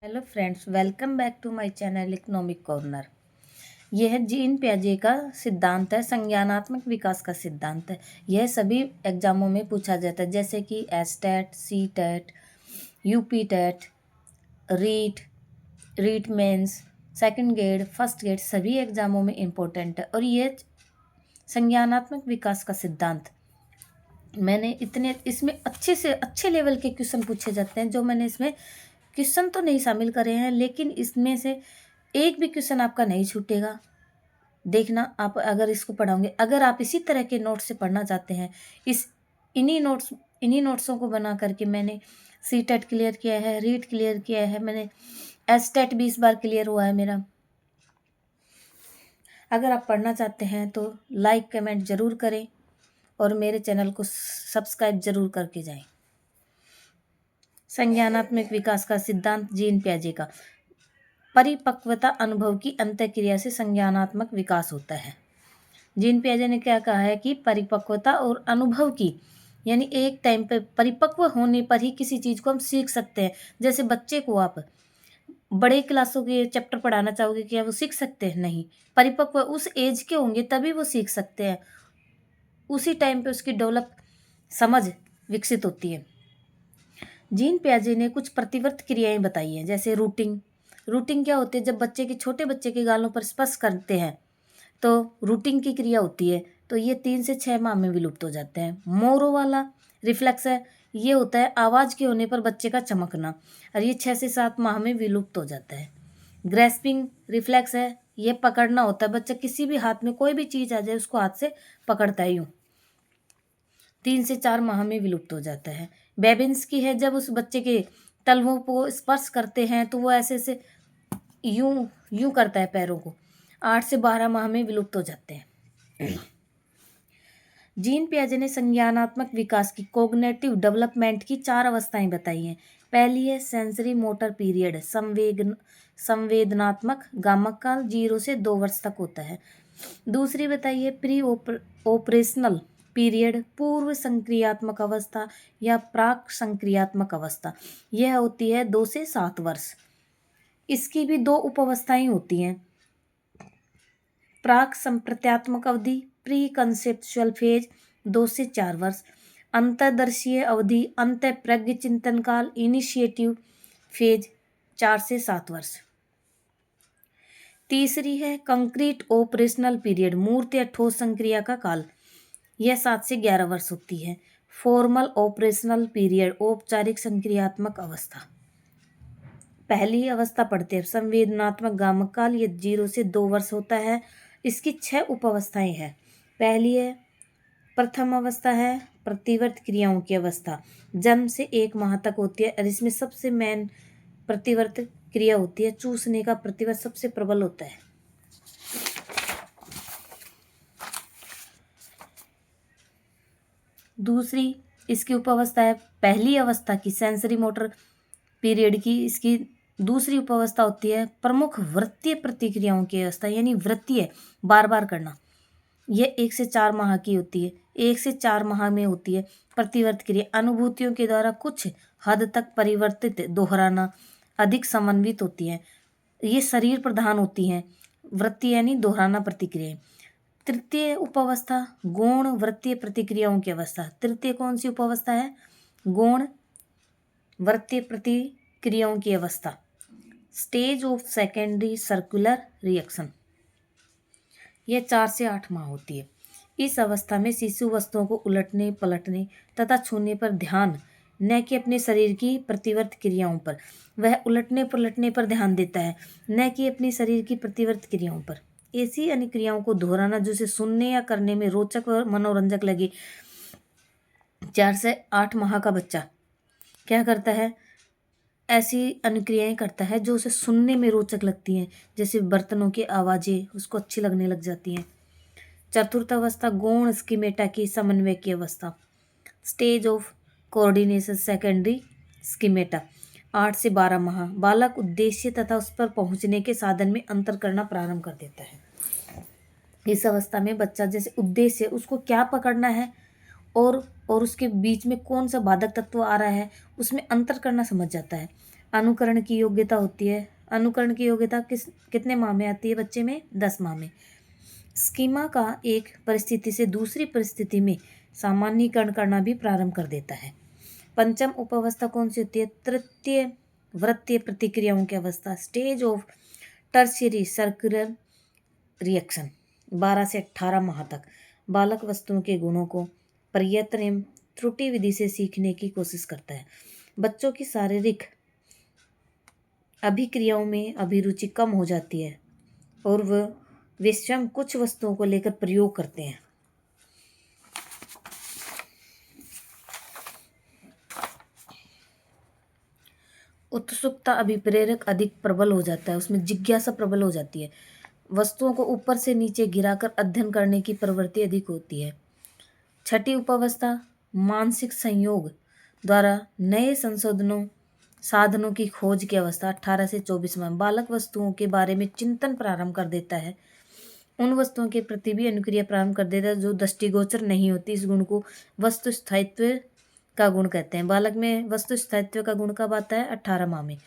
Hello friends, welcome back to my channel economic corner. यह Jean पियाजे का सिद्धांत है, संज्ञानात्मक विकास का सिद्धांत है। यह सभी एग्जामों में पूछा जाता है, जैसे कि STET, C TET, UP TET, REET, REET mains, second grade, first grade, सभी एग्जामों में इम्पोर्टेंट है। और ये संज्ञानात्मक विकास का सिद्धांत मैंने इतने इसमें अच्छे से अच्छे लेवल के क्वेश्चन पूछे जाते हैं। जो मैंने इसमें क्वेश्चन तो नहीं शामिल करे हैं, लेकिन इसमें से एक भी क्वेश्चन आपका नहीं छूटेगा। देखना, आप अगर इसको पढ़ोगे, अगर आप इसी तरह के नोट्स से पढ़ना चाहते हैं, इन्हीं नोट्सों को बना करके मैंने सी टेट क्लियर किया है, रीट क्लियर किया है, मैंने एस टेट भी इस बार क्लियर हुआ है मेरा। अगर आप पढ़ना चाहते हैं तो लाइक कमेंट ज़रूर करें और मेरे चैनल को सब्सक्राइब ज़रूर करके जाएं। संज्ञानात्मक विकास का सिद्धांत जीन पियाजे का। परिपक्वता अनुभव की अंतःक्रिया से संज्ञानात्मक विकास होता है। जीन पियाजे ने क्या कहा है कि परिपक्वता और अनुभव की, यानी एक टाइम पे परिपक्व होने पर ही किसी चीज़ को हम सीख सकते हैं। जैसे बच्चे को आप बड़े क्लासों के चैप्टर पढ़ाना चाहोगे, क्या वो सीख सकते हैं? नहीं। परिपक्व उस एज के होंगे तभी वो सीख सकते हैं, उसी टाइम पे उसकी डेवलप समझ विकसित होती है। जीन पियाजे ने कुछ प्रतिवर्त क्रियाएं बताई हैं, जैसे रूटिंग। रूटिंग क्या होती है? जब छोटे बच्चे के गालों पर स्पर्श करते हैं तो रूटिंग की क्रिया होती है, तो ये 3 से 6 माह में विलुप्त हो जाते हैं। मोरो वाला रिफ्लेक्स है, ये होता है आवाज़ के होने पर बच्चे का चमकना, और ये 6 से 7 माह में विलुप्त हो जाता है। ग्रेस्पिंग रिफ्लेक्स है, ये पकड़ना होता है, बच्चा किसी भी हाथ में कोई भी चीज़ आ जाए उसको हाथ से पकड़ता है, यूँ 3 से 4 माह में विलुप्त हो जाता है। बेबिन्स की है, जब उस बच्चे के तलवों को स्पर्श करते हैं तो वो ऐसे से यूं यूं करता है पैरों को, 8 से 12 माह में विलुप्त हो जाते हैं। जीन पियाजे ने संज्ञानात्मक विकास की, कोग्निटिव डेवलपमेंट की 4 अवस्थाएं बताई हैं। पहली है सेंसरी मोटर पीरियड, संवेदनात्मक गामक काल 0 से 2 वर्ष तक होता है। दूसरी बताइए प्री ऑपरेशनल पीरियड, पूर्व संक्रियात्मक अवस्था या प्राक संक्रियात्मक अवस्था, यह होती है 2 से 7 वर्ष। इसकी भी 2 उपअवस्थाएं होती हैं, प्राक संप्रत्यात्मक अवधि, प्री कंसेप्चुअल फेज 2 से 4 वर्ष, अंतर्दर्शीय अवधि, अंत प्रज्ञ चिंतन काल, इनिशिएटिव फेज 4 से 7 वर्ष। तीसरी है कंक्रीट ऑपरेशनल पीरियड, मूर्त या ठोस संक्रिया का काल, यह 7 से 11 वर्ष होती है। फॉर्मल ऑपरेशनल पीरियड, औपचारिक संक्रियात्मक अवस्था। पहली अवस्था पढ़ते हैं संवेदनात्मक गामक काल, ये 0 से 2 वर्ष होता है। इसकी 6 उपअवस्थाएं हैं। पहली है, प्रथम अवस्था है प्रतिवर्त क्रियाओं की अवस्था, जन्म से 1 माह तक होती है, और इसमें सबसे मेन प्रतिवर्त क्रिया होती है, चूसने का प्रतिवर्त सबसे प्रबल होता है। दूसरी इसकी उपअवस्था है पहली अवस्था की सेंसरी मोटर पीरियड की, इसकी दूसरी उपअवस्था होती है प्रमुख वृत्तीय प्रतिक्रियाओं की अवस्था, यानी वृत्तीय बार बार करना, यह 1 से 4 माह की होती है। 1 से 4 माह में होती है प्रतिवर्त क्रिया, अनुभूतियों के द्वारा कुछ हद तक परिवर्तित दोहराना, अधिक समन्वित होती है, ये शरीर प्रधान होती हैं, वृत्तीय यानी दोहराना प्रतिक्रियाएं। तृतीय उपअवस्था गौण वृत्तीय प्रतिक्रियाओं की अवस्था। तृतीय कौन सी उपअवस्था है? गौण वृत्तीय प्रतिक्रियाओं की अवस्था, stage of secondary circular reaction, यह 4 से 8 माह होती है। इस अवस्था में शिशु वस्तुओं को उलटने पलटने तथा छूने पर ध्यान, न कि अपने शरीर की प्रतिवर्त क्रियाओं पर, वह उलटने पलटने पर ध्यान देता है, न कि अपनी शरीर की प्रतिवर्त क्रियाओं पर। ऐसी अन्य क्रियाओं को दोहराना जो उसे सुनने या करने में रोचक और मनोरंजक लगे। 4 से 8 माह का बच्चा क्या करता है? ऐसी अनुक्रियाएं करता है जो उसे सुनने में रोचक लगती हैं, जैसे बर्तनों की आवाज़ें उसको अच्छी लगने लग जाती हैं। चतुर्थ अवस्था गौण स्कीमेटा की समन्वय की अवस्था, स्टेज ऑफ कोऑर्डिनेशन सेकेंडरी स्कीमेटा, 8 से 12 माह। बालक उद्देश्य तथा उस पर पहुंचने के साधन में अंतर करना प्रारंभ कर देता है। इस अवस्था में बच्चा जैसे उद्देश्य, उसको क्या पकड़ना है और उसके बीच में कौन सा बाधक तत्व आ रहा है, उसमें अंतर करना समझ जाता है। अनुकरण की योग्यता होती है। अनुकरण की योग्यता कितने माह में आती है बच्चे में? 10 माह में। स्कीमा का एक परिस्थिति से दूसरी परिस्थिति में सामान्यीकरण करना भी प्रारंभ कर देता है। पंचम उपावस्था कौन सी होती है? तृतीय वृत्तीय प्रतिक्रियाओं की अवस्था, stage of tertiary circular reaction. 12 से 18 माह तक बालक वस्तुओं के गुणों को प्रयत्न एवं त्रुटि विधि से सीखने की कोशिश करता है। बच्चों की शारीरिक अभिक्रियाओं में अभिरुचि कम हो जाती है और वे स्वयं कुछ वस्तुओं को लेकर प्रयोग करते हैं। उत्सुकता अभिप्रेरक अधिक प्रबल हो जाता है, उसमें जिज्ञासा प्रबल हो जाती है। वस्तुओं को ऊपर से नीचे गिराकर अध्ययन करने की प्रवृत्ति अधिक होती है। छठी उपावस्था मानसिक संयोग द्वारा नए संशोधनों साधनों की खोज की अवस्था। 18 से 24 माह बालक वस्तुओं के बारे में चिंतन प्रारंभ कर देता है, उन वस्तुओं के प्रति भी अनुक्रिया प्रारंभ कर देता है जो दृष्टिगोचर नहीं होती। इस गुण को वस्तु स्थायित्व का गुण कहते हैं। बालक में वस्तु स्थायित्व का गुण कब आता है? 18 माह में।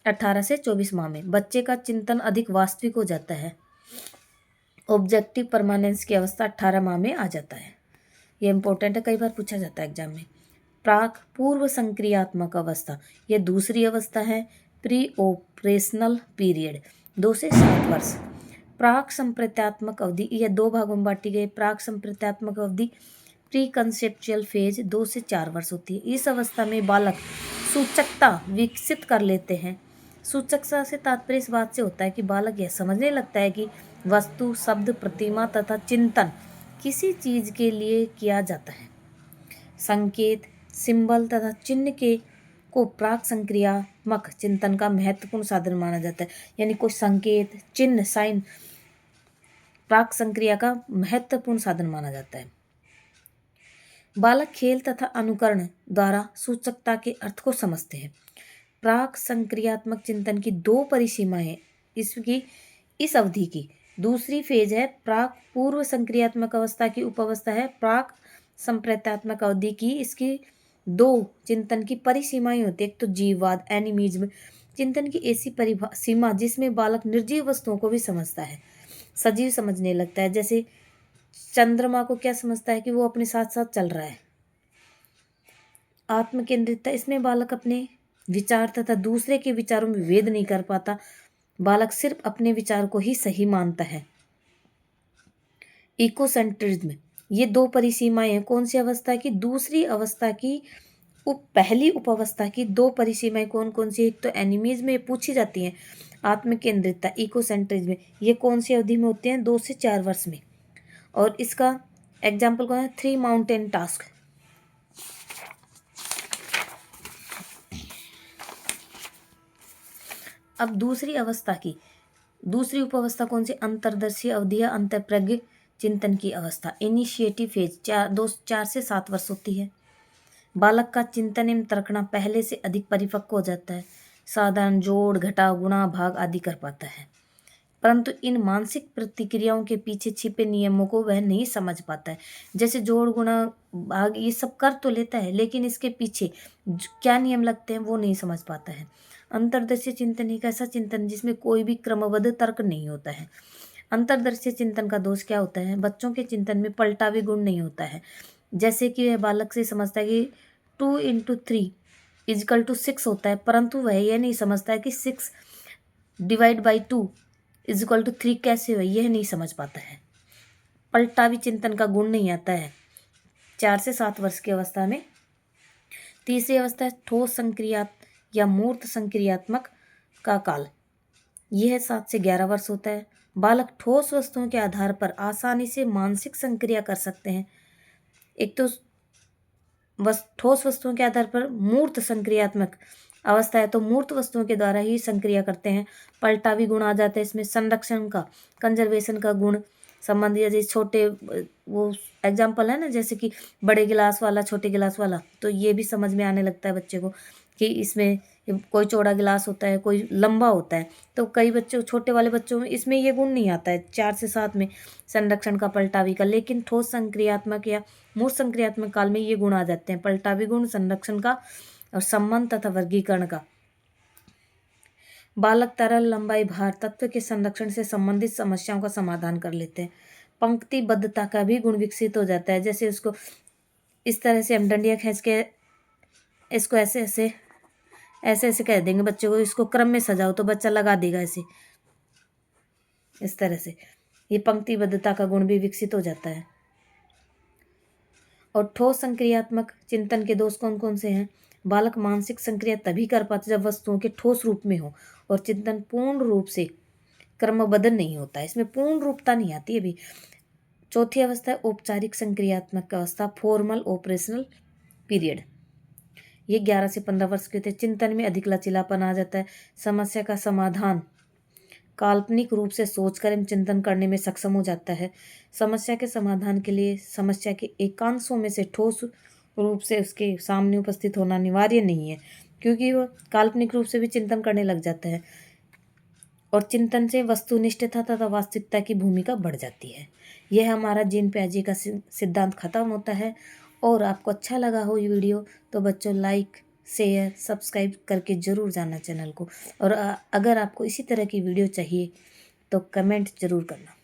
18 से 24 माह में बच्चे का चिंतन अधिक वास्तविक हो जाता है। ऑब्जेक्टिव परमानेंस की अवस्था 18 माह में आ जाता है। ये इंपॉर्टेंट है, कई बार पूछा जाता है एग्जाम में। प्राक पूर्व संक्रियात्मक अवस्था, यह दूसरी अवस्था है। प्री ऑपरेशनल पीरियड 2 से 7 वर्ष। प्राक संप्रत्यात्मक अवधि, यह 2 भागों में बांटी गई। प्राक संप्रत्यात्मक अवधि प्री कंसेप्चुअल फेज 2 से 4 वर्ष होती है। इस अवस्था में बालक सूचकता विकसित कर लेते हैं। सूचकता से तात्पर्य इस बात से होता है कि बालक यह समझने लगता है कि वस्तु, शब्द, प्रतिमा तथा चिंतन किसी चीज के लिए किया जाता है। संकेत, सिंबल तथा चिन्ह के को प्राक संक्रियात्मक चिंतन का महत्वपूर्ण साधन माना जाता है। यानी कोई संकेत, चिन्ह, साइन प्राक संक्रिया का महत्वपूर्ण साधन माना जाता है। बालक खेल तथा अनुकरण द्वारा सूचकता के अर्थ को समझते हैं। प्राक संक्रियात्मक चिंतन की 2 परिसीमाएं इसकी इस अवधि की। दूसरी फेज है प्राक पूर्व संक्रियात्मक अवस्था की उपावस्था है प्राक संप्रत्यात्मक अवधि की। इसकी 2 चिंतन की परिसीमाएं होती है। एक तो जीववाद एनिमिज्म चिंतन की ऐसी सीमा जिसमें बालक निर्जीव वस्तुओं को भी समझता है, सजीव समझने लगता है। जैसे चंद्रमा को क्या समझता है कि वो अपने साथ साथ चल रहा है। आत्मकेंद्रितता, इसमें बालक अपने विचार तथा दूसरे के विचारों में भेद नहीं कर पाता, बालक सिर्फ अपने विचार को ही सही मानता है। इकोसेंट्रिज्म, ये 2 परिसीमाएं कौन सी अवस्था की? दूसरी अवस्था की पहली उपावस्था की 2 परिसीमाएं कौन कौन सी? एक तो एनिमीज में पूछी जाती हैं, आत्मकेंद्रितता इकोसेंट्रिज्म, ये कौन सी अवधि में होते हैं? 2 से 4 वर्ष में। और इसका एग्जाम्पल कौन है? 3 माउंटेन टास्क। अब दूसरी अवस्था की दूसरी उपावस्था कौन सी? अंतर्दर्शी अवधि या अंतःप्रज्ञ चिंतन की अवस्था। इनिशिएटिव फेज 4 से 7 वर्ष होती है। बालक का चिंतन एवं तर्कना पहले से अधिक परिपक्व हो जाता है, साधारण जोड़, घटाव, गुणा, भाग आदि कर पाता है, परंतु इन मानसिक प्रतिक्रियाओं के पीछे छिपे नियमों को वह नहीं समझ पाता है। जैसे जोड़, गुणा, भाग ये सब कर तो लेता है, लेकिन इसके पीछे क्या नियम लगते हैं वो नहीं समझ पाता है। अंतर्दर्शी चिंतन एक ऐसा चिंतन जिसमें कोई भी क्रमबद्ध तर्क नहीं होता है। अंतर्दर्शी चिंतन का दोष क्या होता है? बच्चों के चिंतन में पलटावी गुण नहीं होता है। जैसे कि वह बालक से समझता है कि 2 × 3 = 6 होता है, परंतु वह यह नहीं समझता है कि 6 ÷ 2 = 3 कैसे हुआ, यह नहीं समझ पाता है। पलटावी चिंतन का गुण नहीं आता है 4 से 7 वर्ष की अवस्था में। तीसरी अवस्था है ठोस संक्रिया या मूर्त संक्रियात्मक का काल, यह 7 से 11 वर्ष होता है। बालक ठोस वस्तुओं के आधार पर आसानी से मानसिक संक्रिया कर सकते हैं। एक तो ठोस वस्तुओं के आधार पर मूर्त संक्रियात्मक अवस्था है, तो मूर्त वस्तुओं के द्वारा ही संक्रिया करते हैं। पलटावी गुण आ जाता है इसमें, संरक्षण का, कंजर्वेशन का गुण संबंधी। जैसे छोटे वो एग्जाम्पल है ना, जैसे कि बड़े गिलास वाला, छोटे गिलास वाला, तो ये भी समझ में आने लगता है बच्चे को कि इसमें कोई चौड़ा गिलास होता है, कोई लंबा होता है। तो कई बच्चों, छोटे वाले बच्चों में इसमें ये गुण नहीं आता है 4 से 7 में, संरक्षण का, पलटावी का। लेकिन ठोस संक्रियात्मक या मूर्त संक्रियात्मक काल में ये गुण आ जाते हैं, पलटावी गुण, संरक्षण का और संबंध तथा वर्गीकरण का। बालक तरल, लंबाई, भार, तत्व के संरक्षण से संबंधित समस्याओं का समाधान कर लेते हैं। पंक्तिबद्धता का भी गुण विकसित हो जाता है। जैसे उसको इस तरह से हम डंडियाँ खींच के इसको ऐसे ऐसे ऐसे ऐसे कह देंगे बच्चों को, इसको क्रम में सजाओ तो बच्चा लगा देगा ऐसे, इस तरह से। ये पंक्तिबद्धता का गुण भी विकसित हो जाता है। और ठोस संक्रियात्मक चिंतन के दोष कौन कौन से हैं? बालक मानसिक संक्रिया तभी कर पाते जब वस्तुओं के ठोस रूप में हो और चिंतन पूर्ण रूप से क्रमबद्ध नहीं होता है, इसमें पूर्ण रूपता नहीं आती अभी। चौथी अवस्था है औपचारिक संक्रियात्मक अवस्था, फॉर्मल ऑपरेशनल पीरियड। ये 11 से 15 वर्ष के होते हैं। चिंतन में अधिक लचीलापन आ जाता है। समस्या का समाधान काल्पनिक रूप से सोचकर एवं चिंतन करने में सक्षम हो जाता है। समस्या के समाधान के लिए समस्या के एकांशों में से ठोस रूप से उसके सामने उपस्थित होना अनिवार्य नहीं है, क्योंकि वो काल्पनिक रूप से भी चिंतन करने लग जाता है। और चिंतन से वस्तुनिष्ठता तथा वास्तविकता की भूमिका बढ़ जाती है। यह हमारा जीन पियाजे का सिद्धांत खत्म होता है। और आपको अच्छा लगा हो ये वीडियो तो बच्चों लाइक, शेयर, सब्सक्राइब करके ज़रूर जाना चैनल को। और अगर आपको इसी तरह की वीडियो चाहिए तो कमेंट ज़रूर करना।